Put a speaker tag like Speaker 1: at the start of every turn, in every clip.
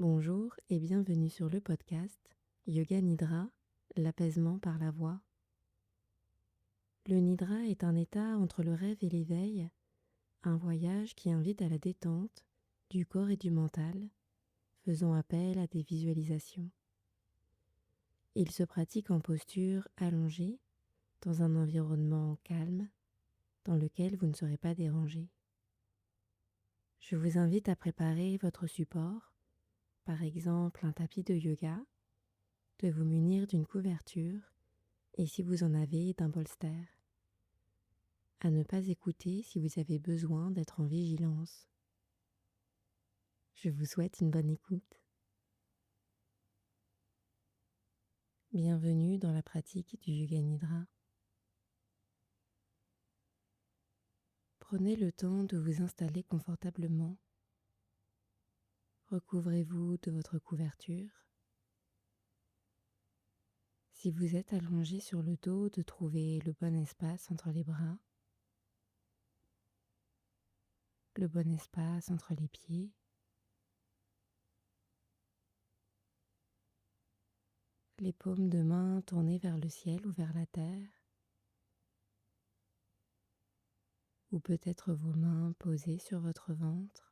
Speaker 1: Bonjour et bienvenue sur le podcast Yoga Nidra, l'apaisement par la voix. Le Nidra est un état entre le rêve et l'éveil, un voyage qui invite à la détente du corps et du mental, faisant appel à des visualisations. Il se pratique en posture allongée, dans un environnement calme, dans lequel vous ne serez pas dérangé. Je vous invite à préparer votre support, par exemple un tapis de yoga, de vous munir d'une couverture et si vous en avez d'un bolster. À ne pas écouter si vous avez besoin d'être en vigilance. Je vous souhaite une bonne écoute. Bienvenue dans la pratique du Yoga Nidra. Prenez le temps de vous installer confortablement. Recouvrez-vous de votre couverture. Si vous êtes allongé sur le dos, de trouver le bon espace entre les bras, le bon espace entre les pieds. Les paumes de main tournées vers le ciel ou vers la terre, ou peut-être vos mains posées sur votre ventre.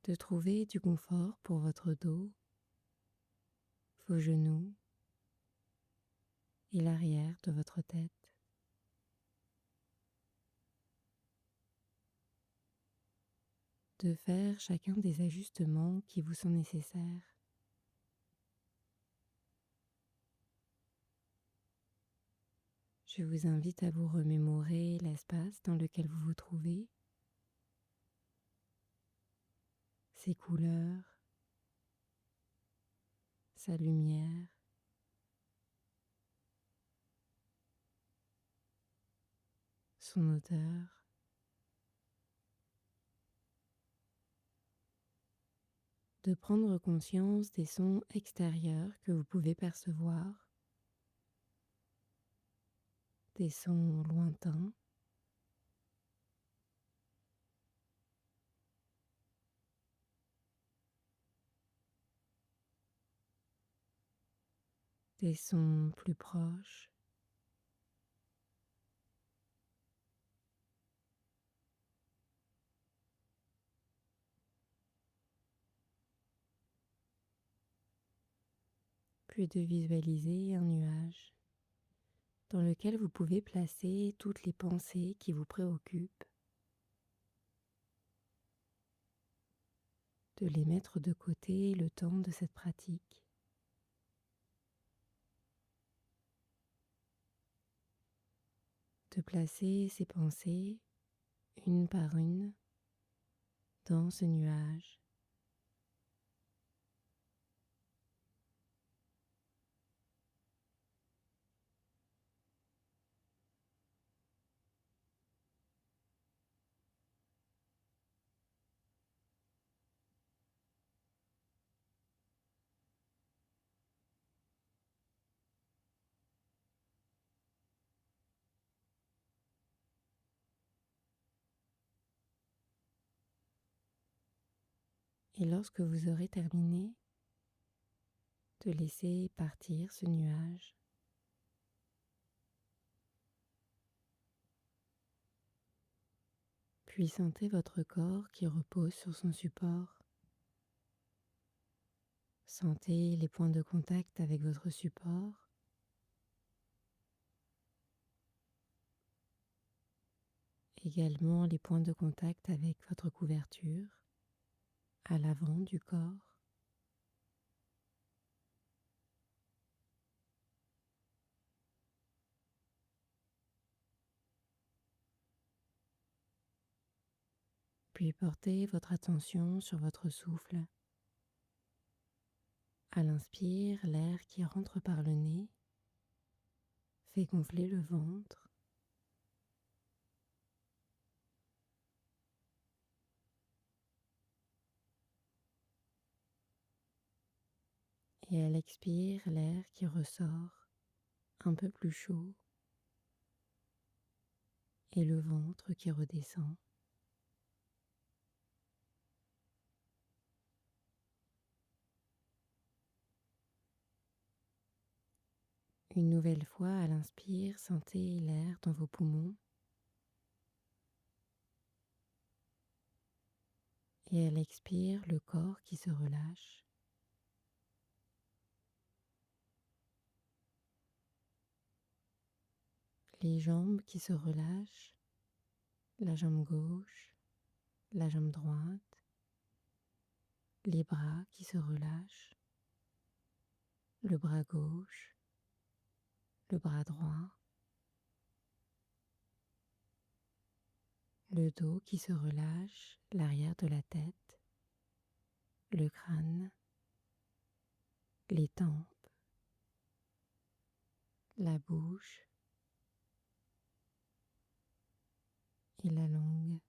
Speaker 1: De trouver du confort pour votre dos, vos genoux et l'arrière de votre tête. De faire chacun des ajustements qui vous sont nécessaires. Je vous invite à vous remémorer l'espace dans lequel vous vous trouvez, ses couleurs, sa lumière, son odeur. De prendre conscience des sons extérieurs que vous pouvez percevoir, des sons lointains, des sons plus proches. Puis de visualiser un nuage dans lequel vous pouvez placer toutes les pensées qui vous préoccupent, de les mettre de côté le temps de cette pratique. De placer ces pensées, une par une, dans ce nuage. Et lorsque vous aurez terminé, de laisser partir ce nuage. Puis sentez votre corps qui repose sur son support. Sentez les points de contact avec votre support. Également les points de contact avec votre couverture à l'avant du corps. Puis portez votre attention sur votre souffle. À l'inspire, l'air qui rentre par le nez fait gonfler le ventre. Et à l'expire, l'air qui ressort un peu plus chaud et le ventre qui redescend. Une nouvelle fois, à l'inspire, sentez l'air dans vos poumons et à l'expire, le corps qui se relâche. Les jambes qui se relâchent, la jambe gauche, la jambe droite, les bras qui se relâchent, le bras gauche, le bras droit, le dos qui se relâche, l'arrière de la tête, le crâne, les tempes, la bouche et la langue.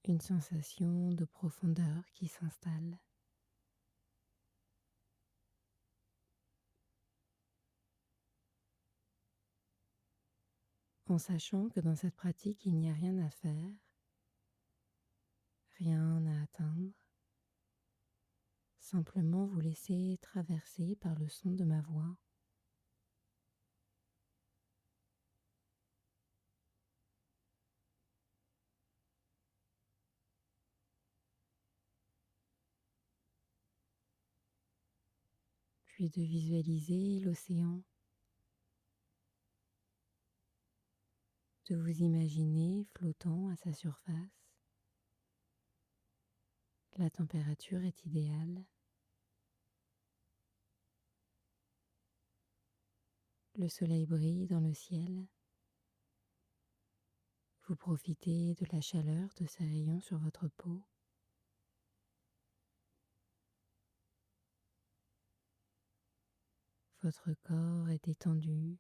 Speaker 1: Une sensation de profondeur qui s'installe. En sachant que dans cette pratique, il n'y a rien à faire, rien à atteindre, simplement vous laisser traverser par le son de ma voix. Puis de visualiser l'océan, de vous imaginer flottant à sa surface. La température est idéale. Le soleil brille dans le ciel. Vous profitez de la chaleur de ses rayons sur votre peau. Votre corps est détendu,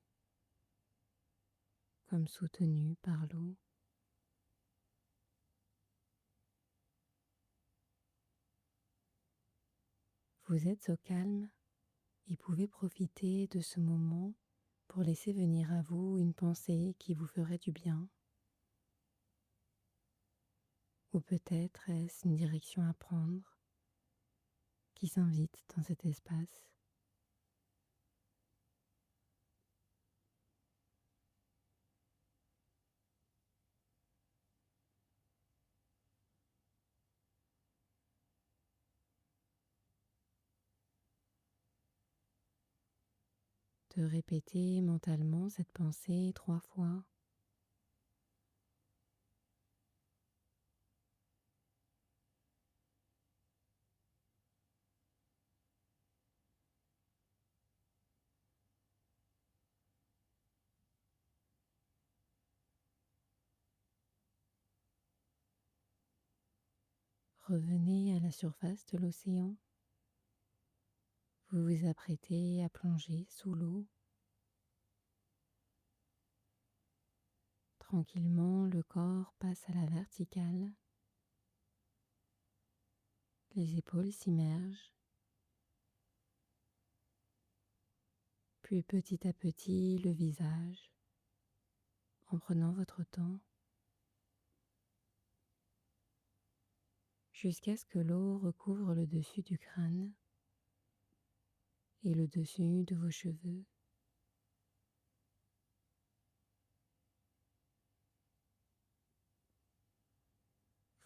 Speaker 1: comme soutenu par l'eau. Vous êtes au calme et pouvez profiter de ce moment pour laisser venir à vous une pensée qui vous ferait du bien. Ou peut-être est-ce une direction à prendre qui s'invite dans cet espace. De répéter mentalement cette pensée 3 fois. Revenez à la surface de l'océan. Vous vous apprêtez à plonger sous l'eau. Tranquillement, le corps passe à la verticale. Les épaules s'immergent. Puis petit à petit, le visage, en prenant votre temps, jusqu'à ce que l'eau recouvre le dessus du crâne et le dessus de vos cheveux.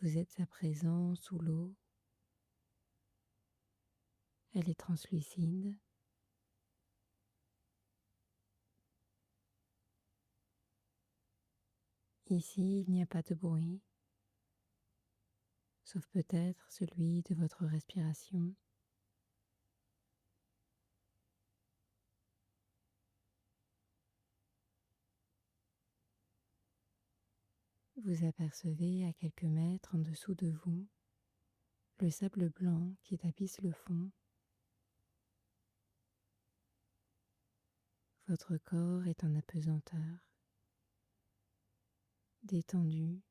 Speaker 1: Vous êtes à présent sous l'eau. Elle est translucide. Ici, il n'y a pas de bruit, sauf peut-être celui de votre respiration. Vous apercevez à quelques mètres en dessous de vous le sable blanc qui tapisse le fond. Votre corps est en apesanteur, détendu.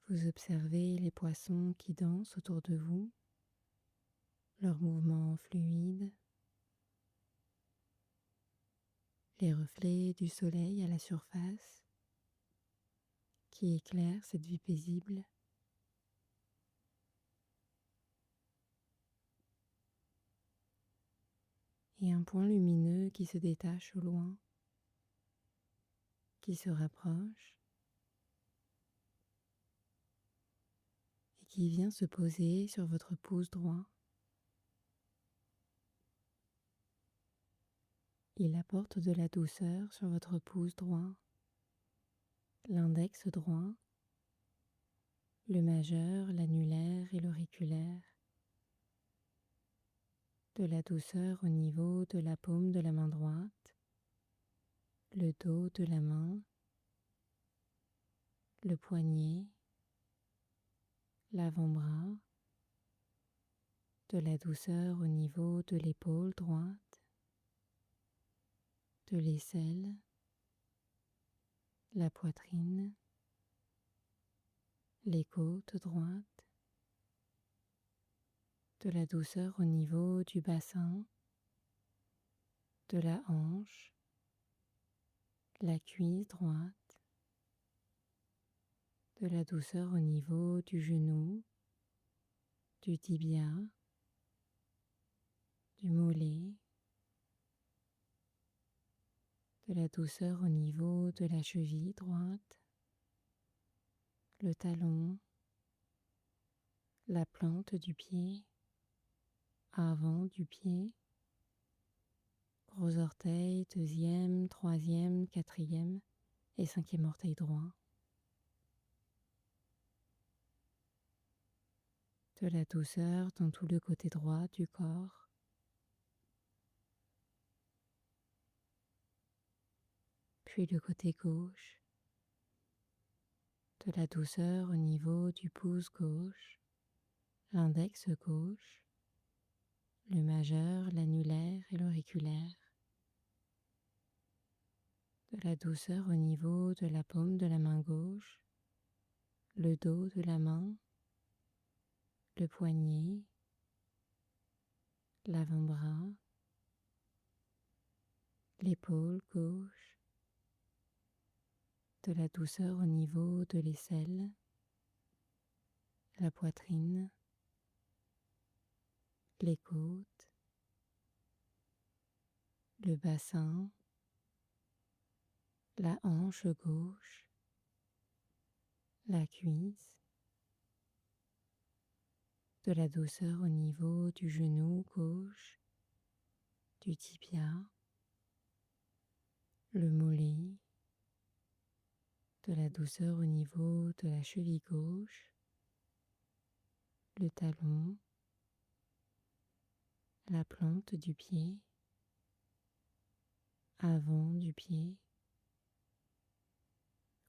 Speaker 1: Vous observez les poissons qui dansent autour de vous, leurs mouvements fluides, les reflets du soleil à la surface qui éclairent cette vue paisible. et un point lumineux qui se détache au loin, qui se rapproche et qui vient se poser sur votre pouce droit. Il apporte de la douceur sur votre pouce droit, l'index droit, le majeur, l'annulaire et l'auriculaire, de la douceur au niveau de la paume de la main droite, le dos de la main, le poignet, l'avant-bras, de la douceur au niveau de l'épaule droite, de l'aisselle, la poitrine, les côtes droites, de la douceur au niveau du bassin, de la hanche, la cuisse droite, de la douceur au niveau du genou, du tibia, du mollet, de la douceur au niveau de la cheville droite, le talon, la plante du pied, avant du pied, gros orteil, deuxième, troisième, quatrième et cinquième orteil droit. De la douceur dans tout le côté droit du corps. Puis le côté gauche. De la douceur au niveau du pouce gauche, l'index gauche, le majeur, l'annulaire et l'auriculaire. De la douceur au niveau de la paume de la main gauche, le dos de la main, le poignet, l'avant-bras, l'épaule gauche, de la douceur au niveau de l'aisselle, la poitrine, les côtes, le bassin, la hanche gauche, la cuisse, de la douceur au niveau du genou gauche, du tibia, le mollet, de la douceur au niveau de la cheville gauche, le talon, la plante du pied, avant du pied,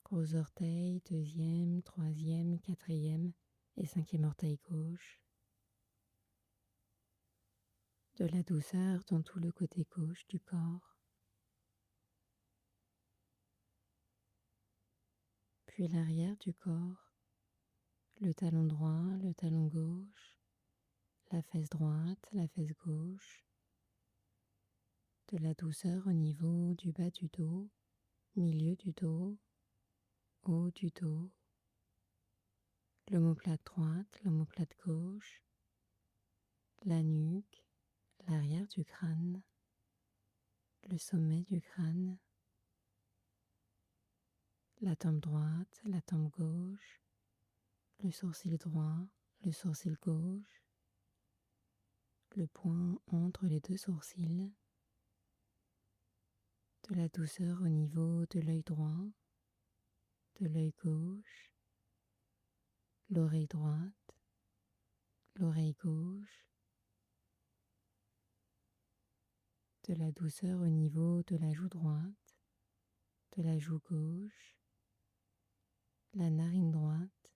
Speaker 1: gros orteil, deuxième, troisième, quatrième et cinquième orteil gauche, de la douceur dans tout le côté gauche du corps, puis l'arrière du corps, le talon droit, le talon gauche, la fesse droite, la fesse gauche, de la douceur au niveau du bas du dos, milieu du dos, haut du dos, l'omoplate droite, l'omoplate gauche, la nuque, l'arrière du crâne, le sommet du crâne, la tempe droite, la tempe gauche, le sourcil droit, le sourcil gauche, le point entre les deux sourcils, de la douceur au niveau de l'œil droit, de l'œil gauche, l'oreille droite, l'oreille gauche, de la douceur au niveau de la joue droite, de la joue gauche, la narine droite,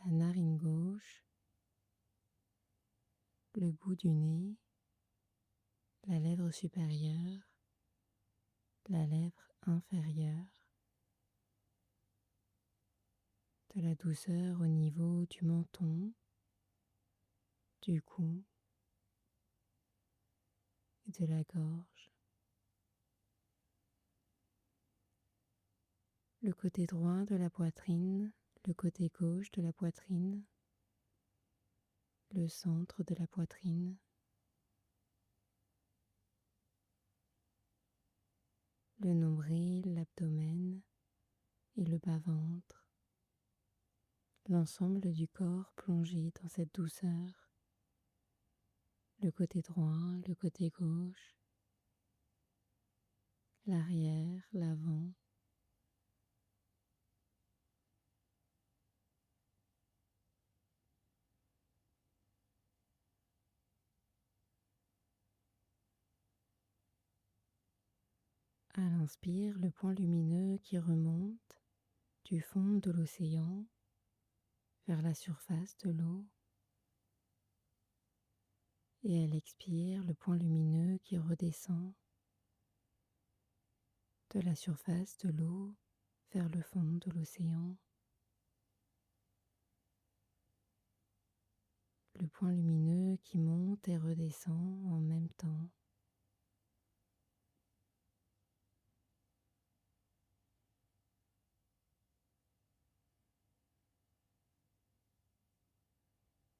Speaker 1: la narine gauche, le bout du nez, la lèvre supérieure, la lèvre inférieure, de la douceur au niveau du menton, du cou et de la gorge. Le côté droit de la poitrine, le côté gauche de la poitrine, le centre de la poitrine, le nombril, l'abdomen et le bas-ventre, l'ensemble du corps plongé dans cette douceur, le côté droit, le côté gauche, l'arrière, l'avant. À l'inspire, le point lumineux qui remonte du fond de l'océan vers la surface de l'eau. Et à l'expire, le point lumineux qui redescend de la surface de l'eau vers le fond de l'océan. Le point lumineux qui monte et redescend en même temps.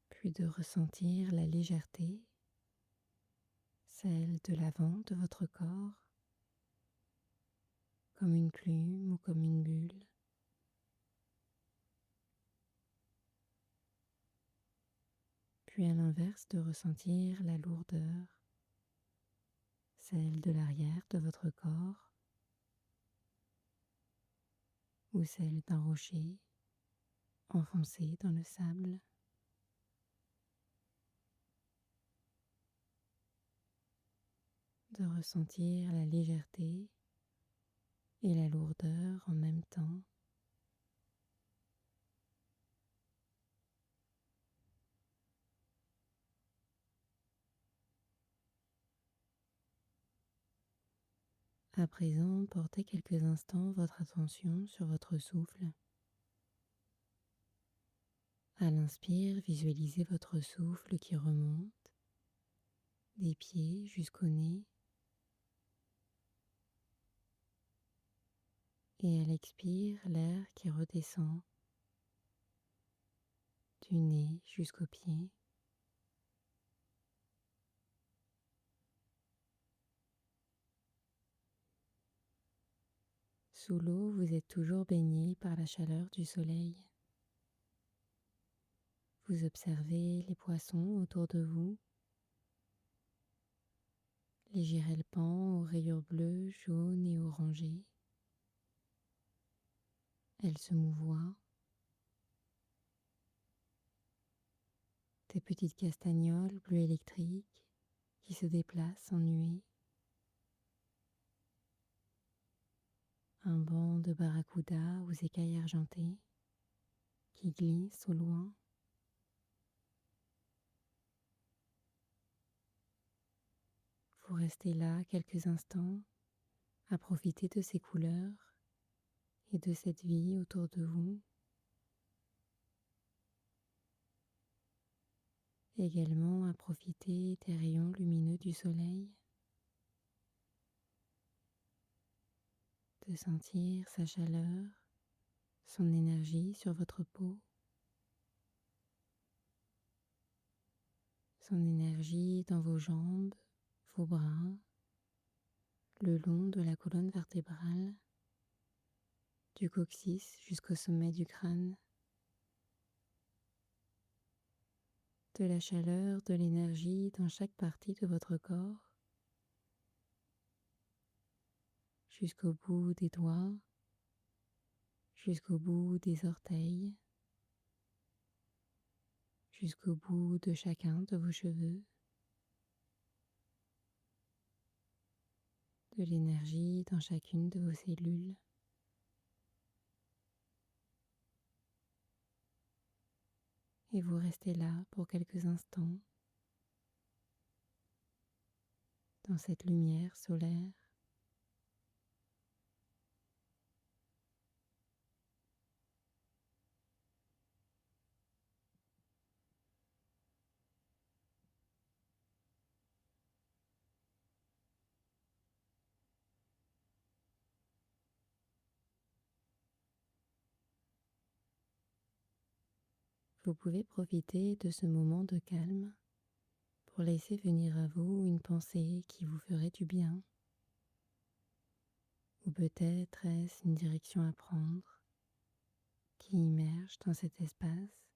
Speaker 1: Puis de ressentir la légèreté, celle de l'avant de votre corps, comme une plume ou comme une bulle. Puis à l'inverse de ressentir la lourdeur, celle de l'arrière de votre corps ou celle d'un rocher enfoncé dans le sable. De ressentir la légèreté et la lourdeur en même temps. À présent, portez quelques instants votre attention sur votre souffle. À l'inspire, visualisez votre souffle qui remonte des pieds jusqu'au nez. Et à l'expire, l'air qui redescend du nez jusqu'aux pieds. Sous l'eau, vous êtes toujours baigné par la chaleur du soleil. Vous observez les poissons autour de vous, les girelpans aux rayures bleues, jaunes et orangées. Elles se mouvoient. Des petites castagnoles bleues électriques qui se déplacent en nuée. Un banc de barracudas aux écailles argentées qui glisse au loin. Vous restez là quelques instants à profiter de ces couleurs et de cette vie autour de vous. Également à profiter des rayons lumineux du soleil, de sentir sa chaleur, son énergie sur votre peau, son énergie dans vos jambes, vos bras, le long de la colonne vertébrale, du coccyx jusqu'au sommet du crâne, de la chaleur, de l'énergie dans chaque partie de votre corps, jusqu'au bout des doigts, jusqu'au bout des orteils, jusqu'au bout de chacun de vos cheveux, de l'énergie dans chacune de vos cellules. Et vous restez là pour quelques instants, dans cette lumière solaire. Vous pouvez profiter de ce moment de calme pour laisser venir à vous une pensée qui vous ferait du bien, ou peut-être est-ce une direction à prendre qui immerge dans cet espace.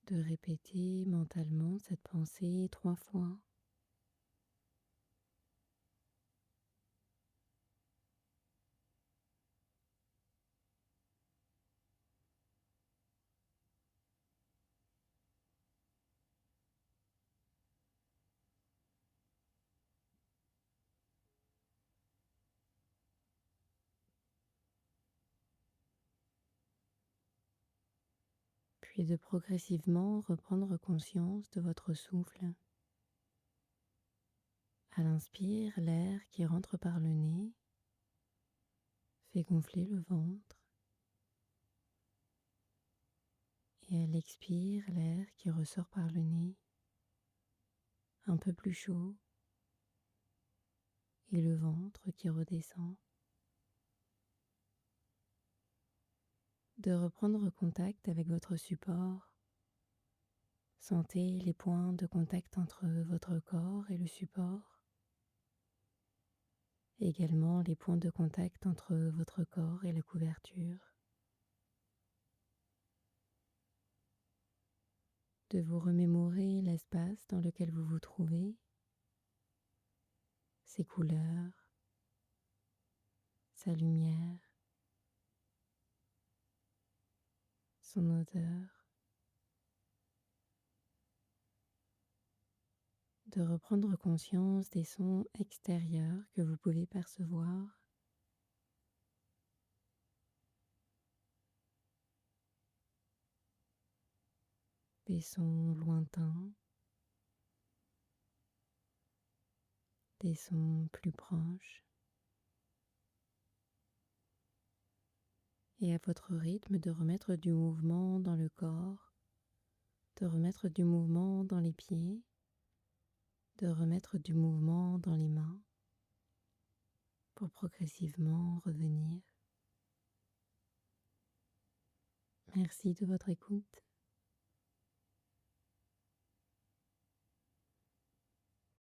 Speaker 1: De répéter mentalement cette pensée 3 fois. Puis de progressivement reprendre conscience de votre souffle. À l'inspire, l'air qui rentre par le nez fait gonfler le ventre. Et à l'expire, l'air qui ressort par le nez, un peu plus chaud, et le ventre qui redescend. De reprendre contact avec votre support. Sentez les points de contact entre votre corps et le support. Également les points de contact entre votre corps et la couverture. De vous remémorer l'espace dans lequel vous vous trouvez, ses couleurs, sa lumière, son odeur. De reprendre conscience des sons extérieurs que vous pouvez percevoir. Des sons lointains, des sons plus proches. Et à votre rythme de remettre du mouvement dans le corps, de remettre du mouvement dans les pieds, de remettre du mouvement dans les mains pour progressivement revenir. Merci de votre écoute.